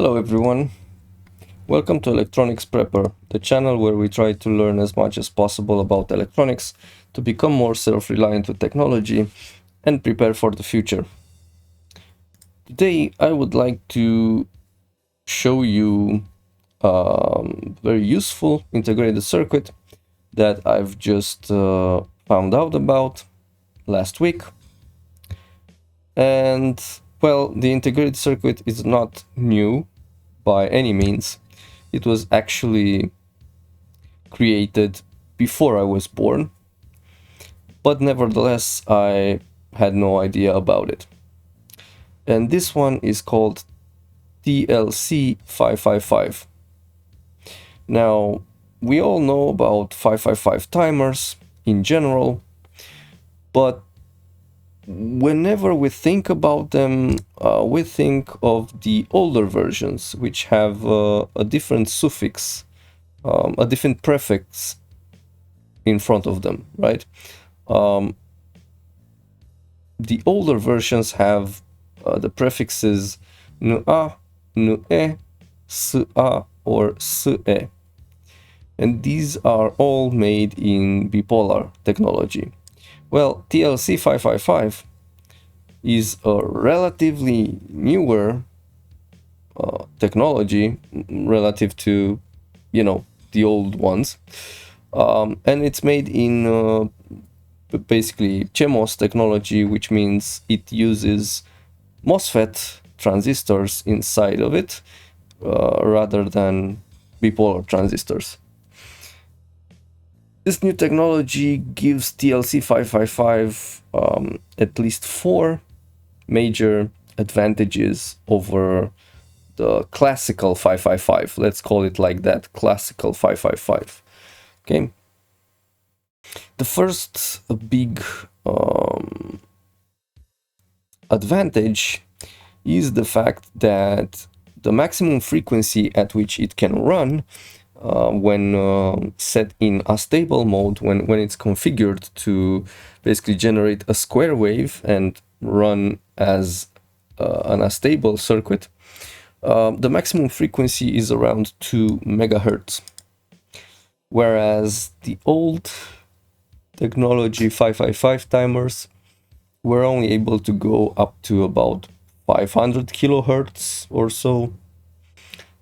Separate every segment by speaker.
Speaker 1: Hello everyone, welcome to Electronics Prepper, the channel where we try to learn as much as possible about electronics to become more self-reliant with technology and prepare for the future. Today I would like to show you a very useful integrated circuit that I've just found out about last week. And well, the integrated circuit is not new by any means. It was actually created before I was born, but nevertheless I had no idea about it. And this one is called TLC555. Now, we all know about 555 timers in general, but whenever we think about them, we think of the older versions, which have a different suffix, a different prefix in front of them, right? The older versions have the prefixes nu-a, nu-e, su-a, or su-e. And these are all made in bipolar technology. Well, TLC555 is a relatively newer technology relative to, the old ones. And it's made in basically CMOS technology, which means it uses MOSFET transistors inside of it rather than bipolar transistors. This new technology gives TLC555 at least 4 major advantages over the classical 555. Let's call it like that, classical 555. Okay. The first big advantage is the fact that the maximum frequency at which it can run when set in astable mode, when it's configured to basically generate a square wave and run as an astable circuit, the maximum frequency is around 2 megahertz. Whereas the old technology 555 timers were only able to go up to about 500 kilohertz or so.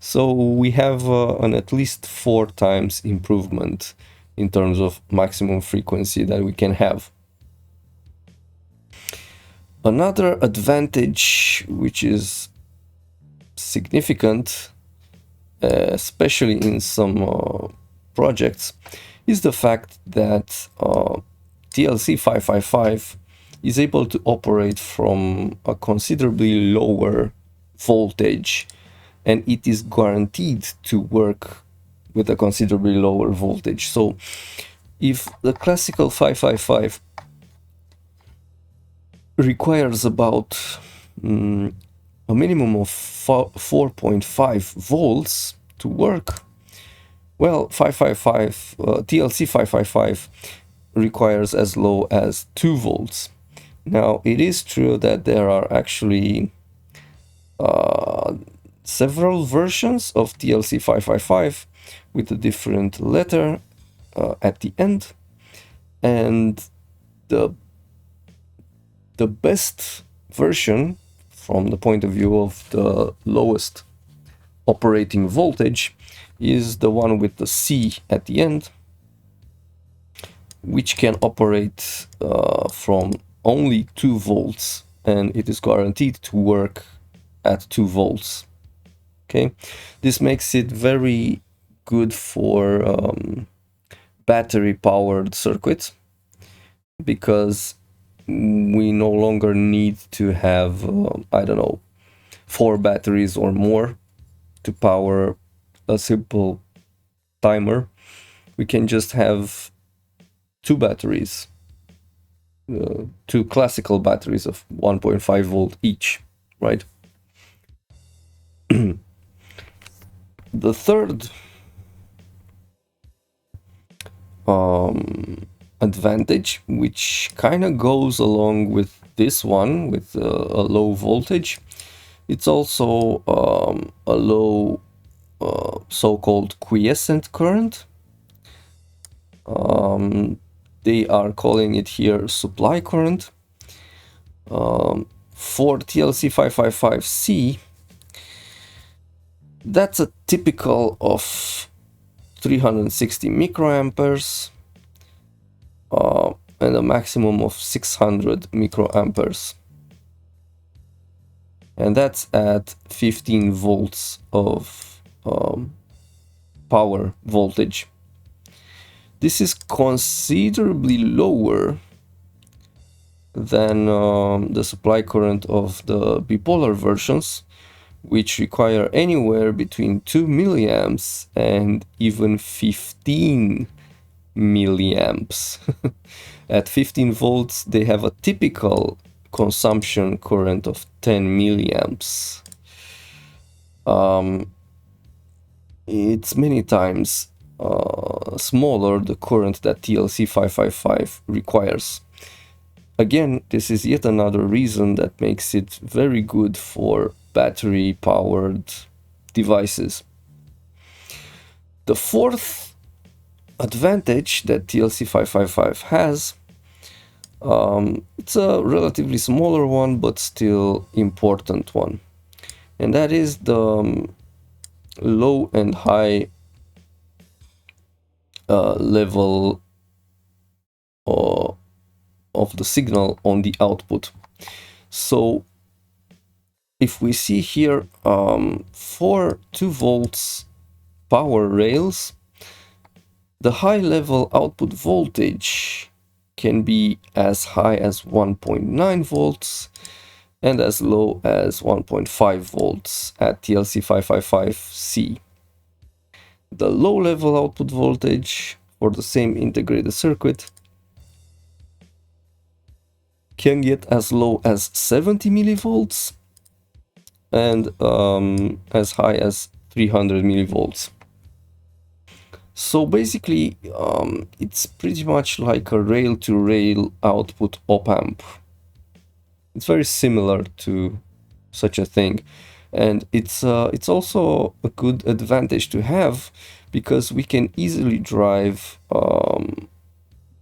Speaker 1: So we have an at least 4 times improvement in terms of maximum frequency that we can have. Another advantage, which is significant, especially in some projects, is the fact that TLC555 is able to operate from a considerably lower voltage, and it is guaranteed to work with a considerably lower voltage. So if the classical 555 requires about a minimum of 4.5 volts to work, well, TLC555 requires as low as 2 volts. Now, it is true that there are actually several versions of TLC555 with a different letter at the end, and the best version from the point of view of the lowest operating voltage is the one with the C at the end, which can operate from only 2 volts, and it is guaranteed to work at 2 volts. Okay, this makes it very good for battery powered circuits, because we no longer need to have I don't know, 4 batteries or more to power a simple timer. We can just have 2 batteries, 2 classical batteries of 1.5 volt each, right? The third advantage, which kind of goes along with this one, with a low voltage, It's also a low so-called quiescent current. They are calling it here supply current. For TLC555C, that's a typical of 360 microamperes and a maximum of 600 microamperes. And that's at 15 volts of power voltage. This is considerably lower than the supply current of the bipolar versions, which require anywhere between 2 milliamps and even 15 milliamps. At 15 volts, they have a typical consumption current of 10 milliamps. It's many times smaller the current that TLC555 requires. Again, this is yet another reason that makes it very good for battery-powered devices. The fourth advantage that TLC555 has, it's a relatively smaller one, but still important one. And that is the low and high level of the signal on the output. So if we see here for 2 volts power rails, the high level output voltage can be as high as 1.9 volts and as low as 1.5 volts at TLC555C. The low level output voltage for the same integrated circuit can get as low as 70 millivolts and as high as 300 millivolts. So basically, it's pretty much like a rail-to-rail output op-amp. It's very similar to such a thing, and it's also a good advantage to have because we can easily drive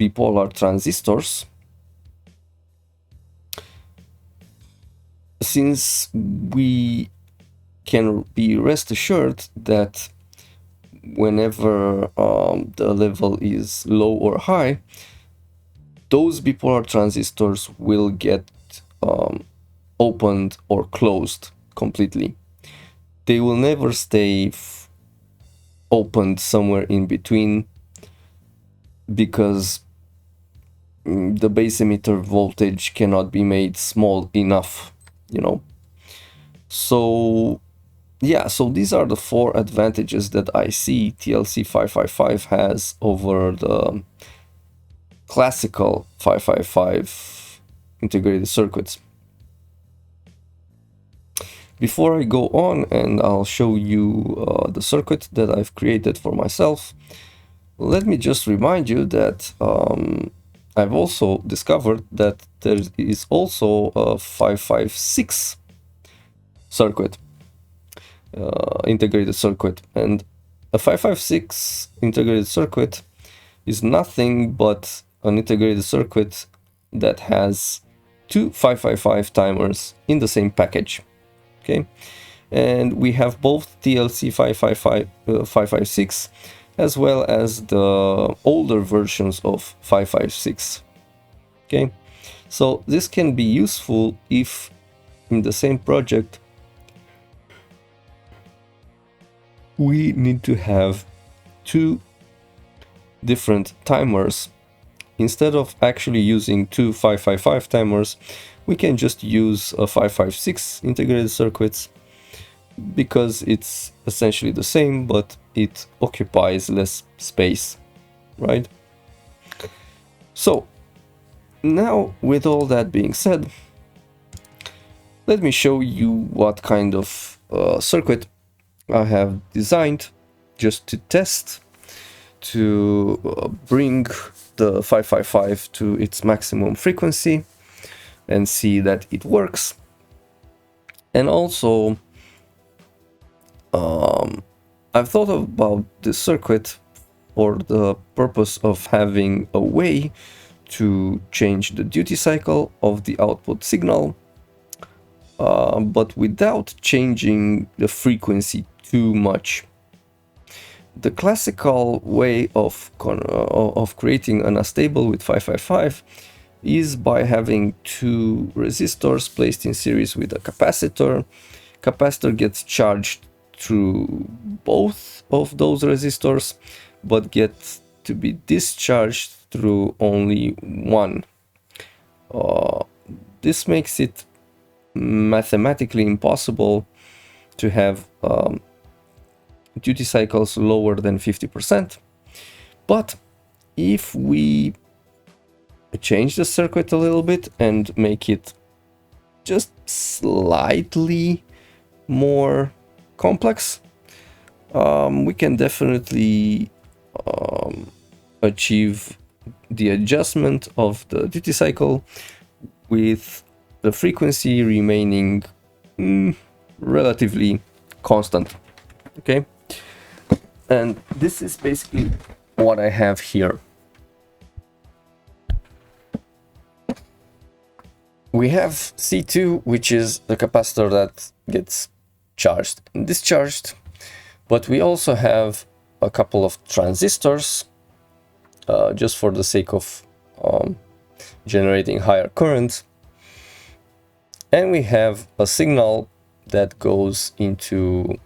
Speaker 1: bipolar transistors, since we can be rest assured that whenever the level is low or high, those bipolar transistors will get opened or closed completely. They will never stay opened somewhere in between, because the base emitter voltage cannot be made small enough, you know. So yeah, so these are the 4 advantages that I see TLC555 has over the classical 555 integrated circuits. Before I go on and I'll show you the circuit that I've created for myself, let me just remind you that I've also discovered that there is also a 556 circuit, integrated circuit, and a 556 integrated circuit is nothing but an integrated circuit that has 2 555 timers in the same package. Okay, and we have both TLC555 556 as well as the older versions of 556. Okay, so this can be useful if in the same project we need to have 2 different timers. Instead of actually using 2 555 timers, we can just use a 556 integrated circuits, because it's essentially the same, but it occupies less space, right? So now, with all that being said, let me show you what kind of circuit I have designed just to test, to bring the 555 to its maximum frequency and see that it works. And also, I've thought about this circuit for the purpose of having a way to change the duty cycle of the output signal, but without changing the frequency too much. The classical way of creating an astable with 555 is by having two resistors placed in series with a capacitor. Capacitor gets charged through both of those resistors, but gets to be discharged through only one. This makes it mathematically impossible to have duty cycles lower than 50%. But if we change the circuit a little bit and make it just slightly more complex, we can definitely achieve the adjustment of the duty cycle with the frequency remaining relatively constant. Okay, and this is basically what I have here. We have C2, which is the capacitor that gets charged and discharged, but we also have a couple of transistors just for the sake of generating higher current, and we have a signal that goes into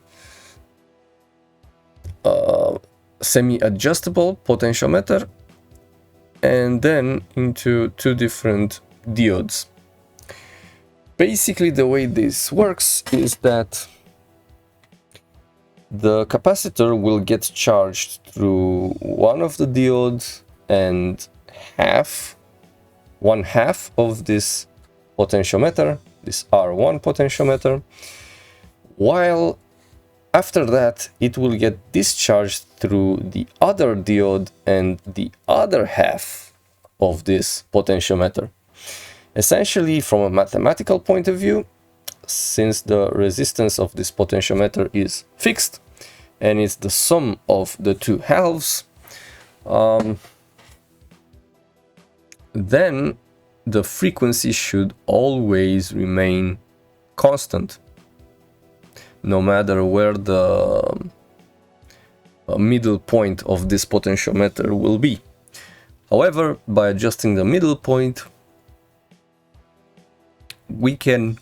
Speaker 1: semi-adjustable potentiometer and then into two different diodes. Basically, the way this works is that the capacitor will get charged through one of the diodes and one half of this potentiometer, this R1 potentiometer, while after that it will get discharged through the other diode and the other half of this potentiometer. Essentially, from a mathematical point of view, since the resistance of this potentiometer is fixed and it's the sum of the two halves, then the frequency should always remain constant, no matter where the middle point of this potentiometer will be. However, by adjusting the middle point, we can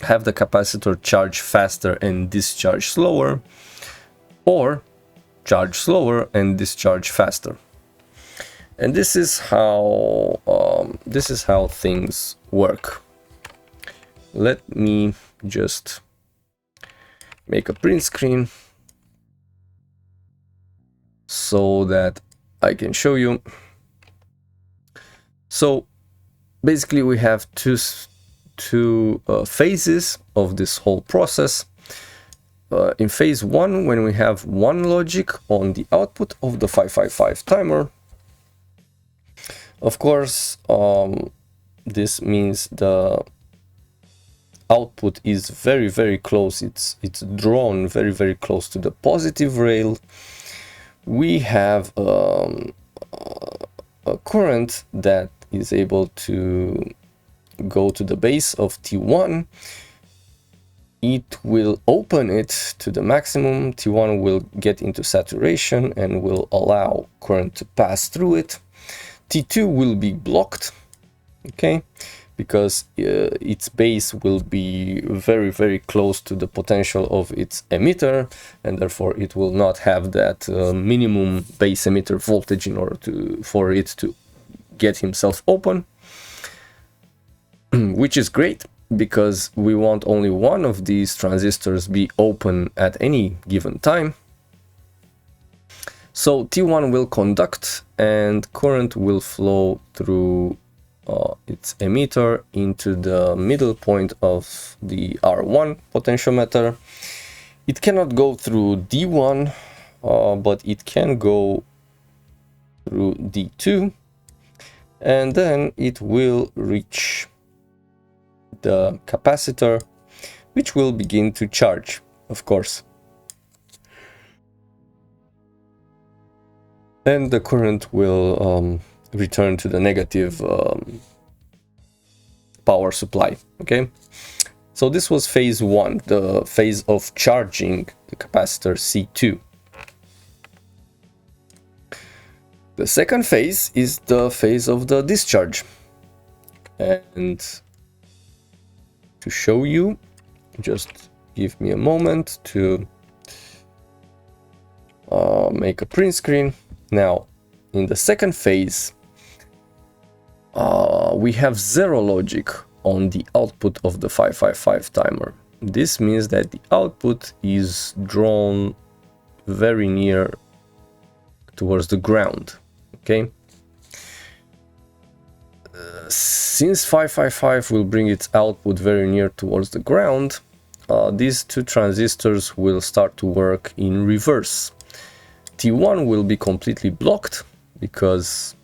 Speaker 1: have the capacitor charge faster and discharge slower, or charge slower and discharge faster. And this is how things work. Let me just make a print screen so that I can show you. So basically we have two phases of this whole process. In phase 1, when we have one logic on the output of the 555 timer, of course, this means the output is very close. It's drawn very close to the positive rail. We have a current that is able to go to the base of T1. It will open it to the maximum. T1 will get into saturation and will allow current to pass through it. T2 will be blocked, okay, because its base will be very close to the potential of its emitter, and therefore it will not have that minimum base emitter voltage in order for it to get himself open. Which is great, because we want only one of these transistors be open at any given time. So T1 will conduct and current will flow through its emitter into the middle point of the R1 potentiometer. It cannot go through D1, but it can go through D2, and then it will reach the capacitor, which will begin to charge, of course. And the current will return to the negative power supply, okay? So this was phase 1, the phase of charging the capacitor C2. The second phase is the phase of the discharge. And to show you, just give me a moment to make a print screen. Now, in the second phase, we have zero logic on the output of the 555 timer. This means that the output is drawn very near towards the ground, okay? Since 555 will bring its output very near towards the ground, these two transistors will start to work in reverse. T1 will be completely blocked because,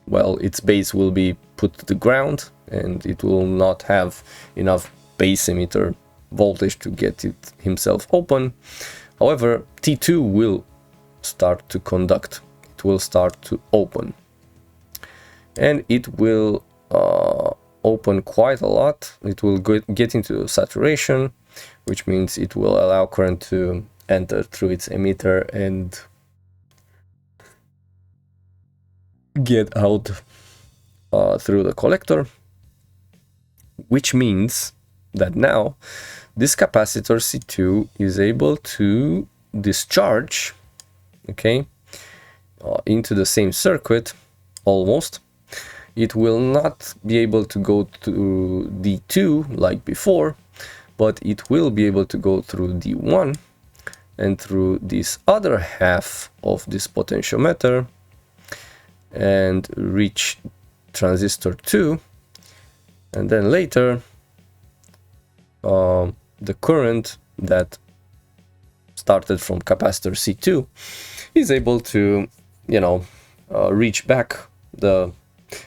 Speaker 1: well, its base will be put to the ground and it will not have enough base emitter voltage to get it himself open. However, T2 will start to conduct. It will start to open. And it will open quite a lot. It will get into saturation, which means it will allow current to enter through its emitter and get out through the collector, which means that now this capacitor C2 is able to discharge, okay, into the same circuit almost. It will not be able to go to D2 like before, but it will be able to go through D1 and through this other half of this potentiometer and reach transistor 2, and then later the current that started from capacitor C2 is able to, you know, reach back the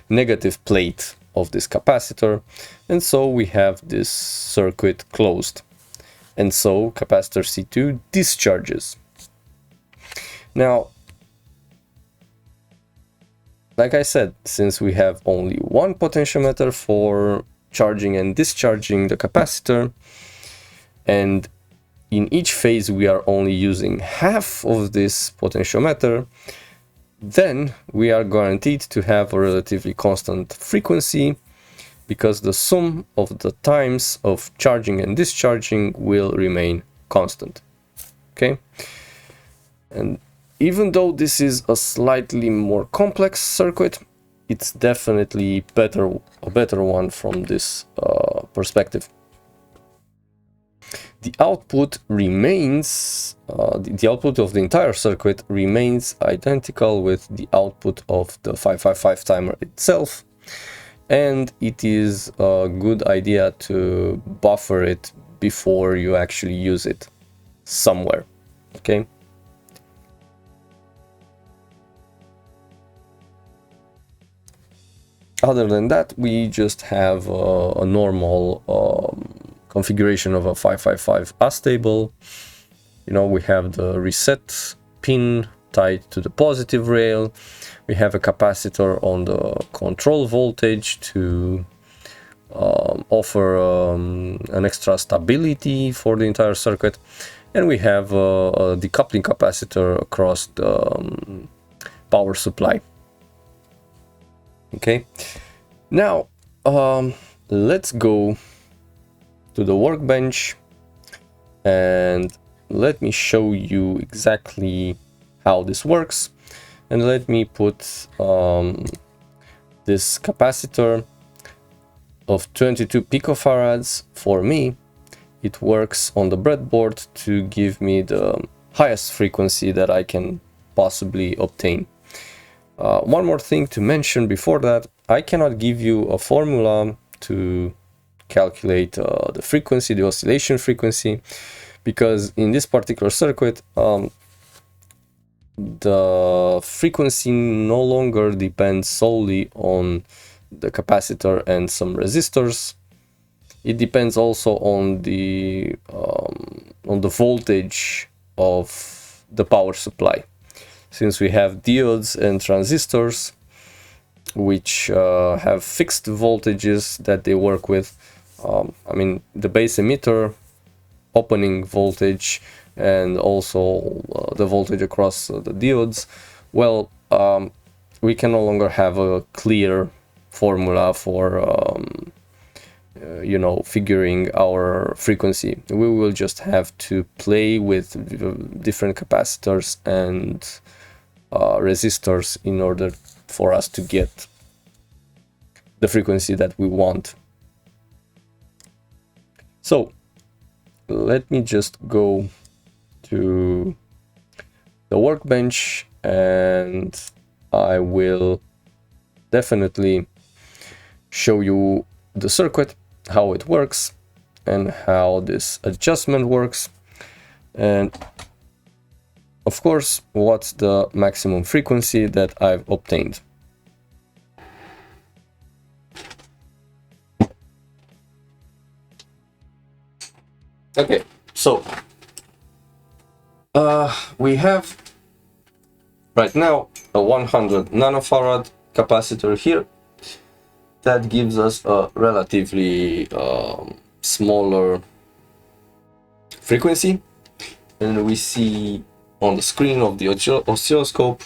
Speaker 1: negative plate of this capacitor, and so we have this circuit closed, and so capacitor C2 discharges. Now, like I said, since we have only one potentiometer for charging and discharging the capacitor, and in each phase we are only using half of this potentiometer, then we are guaranteed to have a relatively constant frequency, because the sum of the times of charging and discharging will remain constant, okay? And even though this is a slightly more complex circuit, it's definitely a better one from this perspective. The output remains, the output of the entire circuit remains identical with the output of the 555 timer itself, and it is a good idea to buffer it before you actually use it somewhere, okay? Other than that, we just have a normal configuration of a 555 astable. You know, we have the reset pin tied to the positive rail. We have a capacitor on the control voltage to offer an extra stability for the entire circuit. And we have a decoupling capacitor across the power supply. Okay, now let's go to the workbench and let me show you exactly how this works. And let me put this capacitor of 22 picofarads. For me, it works on the breadboard to give me the highest frequency that I can possibly obtain. One more thing to mention before that, I cannot give you a formula to calculate the frequency, the oscillation frequency, because in this particular circuit, the frequency no longer depends solely on the capacitor and some resistors. it depends also on the voltage of the power supply. Since we have diodes and transistors, which have fixed voltages that they work with, I mean, the base emitter opening voltage and also the voltage across the diodes, well, we can no longer have a clear formula for you know, figuring our frequency. We will just have to play with different capacitors and resistors in order for us to get the frequency that we want. So let me just go to the workbench and I will definitely show you the circuit, how it works and how this adjustment works, and of course what's the maximum frequency that I've obtained. Okay, so we have right now a 100 nanofarad capacitor here that gives us a relatively smaller frequency, and we see on the screen of the oscilloscope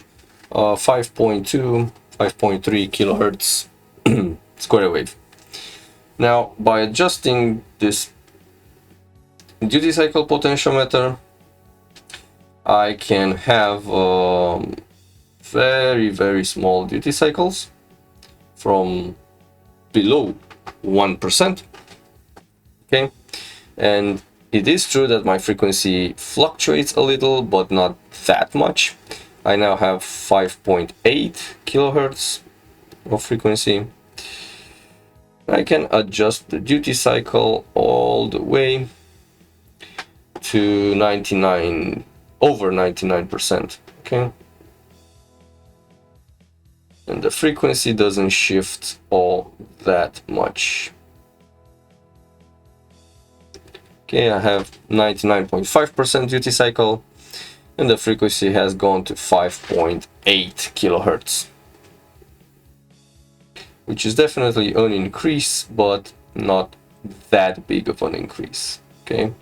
Speaker 1: 5.2 5.3 kilohertz square wave. Now by adjusting this duty cycle potentiometer, I can have very small duty cycles from below 1%. Okay, and it is true that my frequency fluctuates a little, but not that much. I now have 5.8 kilohertz of frequency. I can adjust the duty cycle all the way to 99, over 99%. Okay, and the frequency doesn't shift all that much. Okay, I have 99.5% duty cycle and the frequency has gone to 5.8 kilohertz, which is definitely an increase, but not that big of an increase. Okay,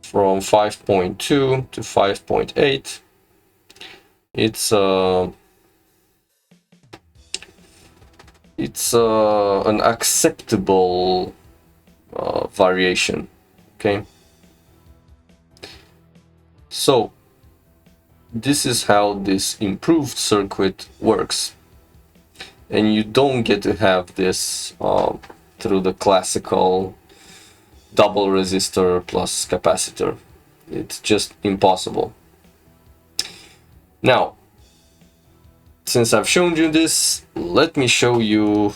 Speaker 1: from 5.2 to 5.8, it's an acceptable variation. Okay, so this is how this improved circuit works, and you don't get to have this through the classical double resistor plus capacitor. It's just impossible. Now, since I've shown you this, let me show you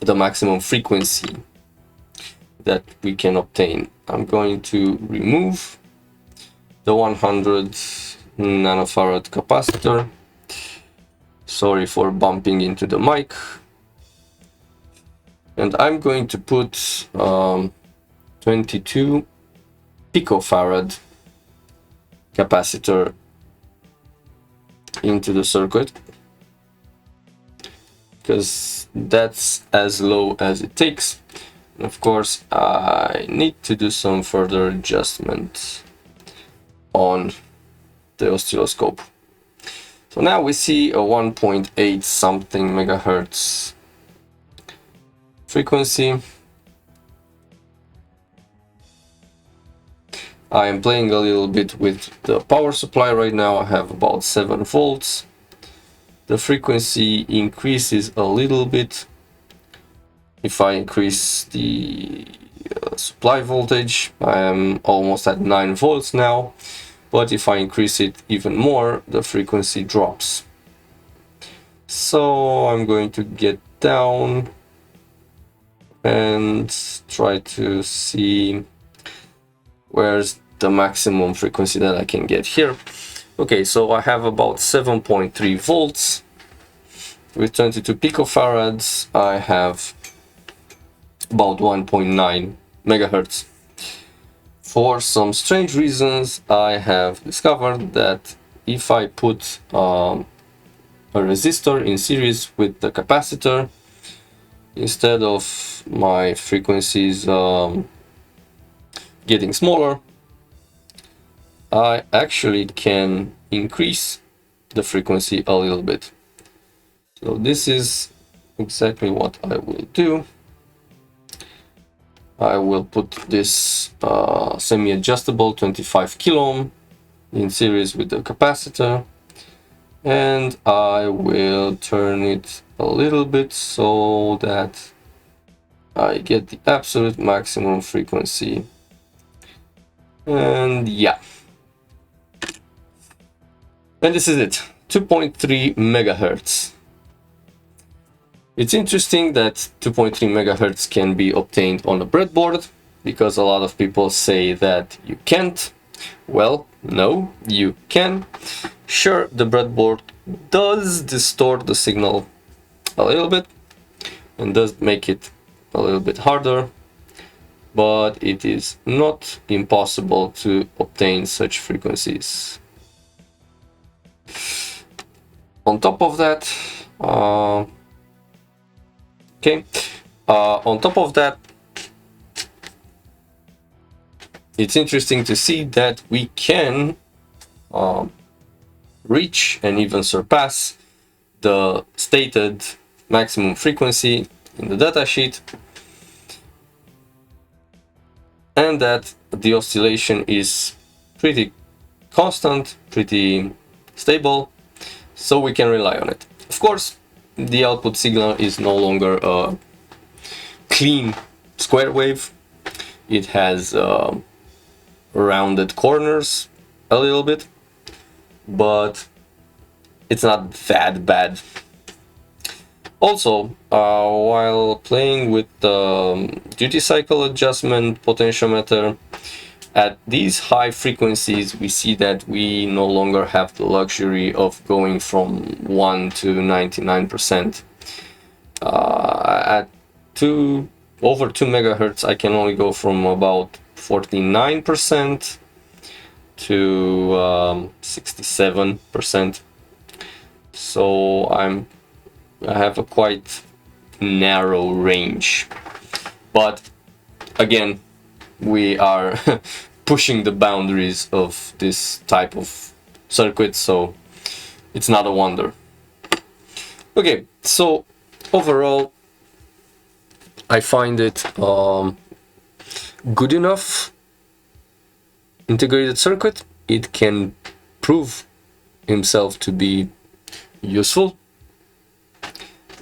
Speaker 1: the maximum frequency that we can obtain. I'm going to remove the 100 nanofarad capacitor. Sorry for bumping into the mic. And I'm going to put 22 picofarad capacitor into the circuit, because that's as low as it takes. And of course, I need to do some further adjustment on the oscilloscope. So now we see a 1.8 something megahertz frequency. I am playing a little bit with the power supply right now. I have about 7 volts. The frequency increases a little bit if I increase the supply voltage. I am almost at 9 volts now, but if I increase it even more, the frequency drops. So I'm going to get down and try to see where's the maximum frequency that I can get here. Okay, so I have about 7.3 volts with 22 picofarads, I have about 1.9 megahertz. For some strange reasons, I have discovered that if I put a resistor in series with the capacitor, instead of my frequencies getting smaller, I actually can increase the frequency a little bit. So this is exactly what I will do. I will put this semi-adjustable 25 kilo ohm in series with the capacitor, and I will turn it a little bit so that I get the absolute maximum frequency. And yeah, and this is it, 2.3 megahertz. It's interesting that 2.3 megahertz can be obtained on a breadboard, because a lot of people say that you can't. Well, no, you can. Sure, the breadboard does distort the signal a little bit and does make it a little bit harder, but it is not impossible to obtain such frequencies. On top of that, on top of that, it's interesting to see that we can reach and even surpass the stated maximum frequency in the datasheet, and that the oscillation is pretty constant, pretty stable, so we can rely on it. Of course, the output signal is no longer a clean square wave. It has rounded corners a little bit, but it's not that bad. Also, while playing with the duty cycle adjustment potentiometer, at these high frequencies we see that we no longer have the luxury of going from 1 to 99%. At over 2 megahertz I can only go from about 49% to 67%. So I have a quite narrow range, but again, we are pushing the boundaries of this type of circuit, so it's not a wonder. Okay, so overall I find it good enough integrated circuit. It can prove himself to be useful.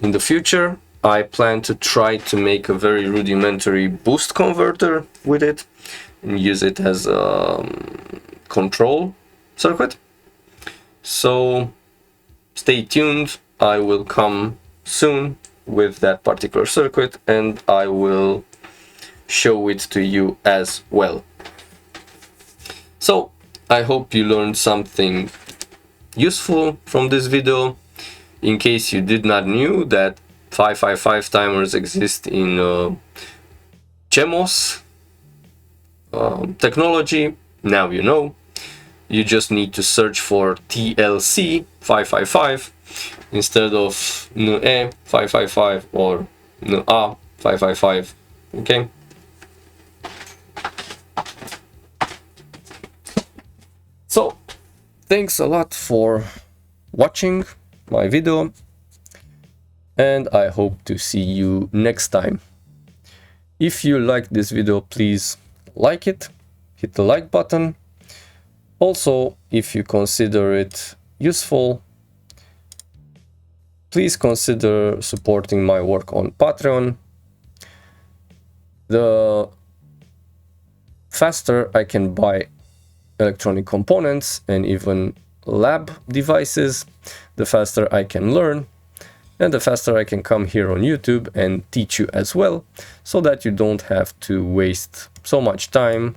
Speaker 1: In the future, I plan to try to make a very rudimentary boost converter with it and use it as a control circuit. So stay tuned, I will come soon with that particular circuit and I will show it to you as well. So I hope you learned something useful from this video. In case you did not knew that 555 timers exist in CMOS technology, now you know. You just need to search for TLC555 instead of NE555 or NA555. Okay. So thanks a lot for watching my video, and I hope to see you next time. If you like this video, please like it, hit the like button. Also, if you consider it useful, please consider supporting my work on Patreon. The faster I can buy electronic components and even lab devices, the faster I can learn, and the faster I can come here on YouTube and teach you as well, so that you don't have to waste so much time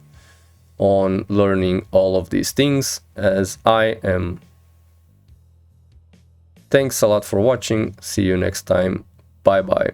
Speaker 1: on learning all of these things, as I am Thanks a lot for watching. See you next time. Bye bye.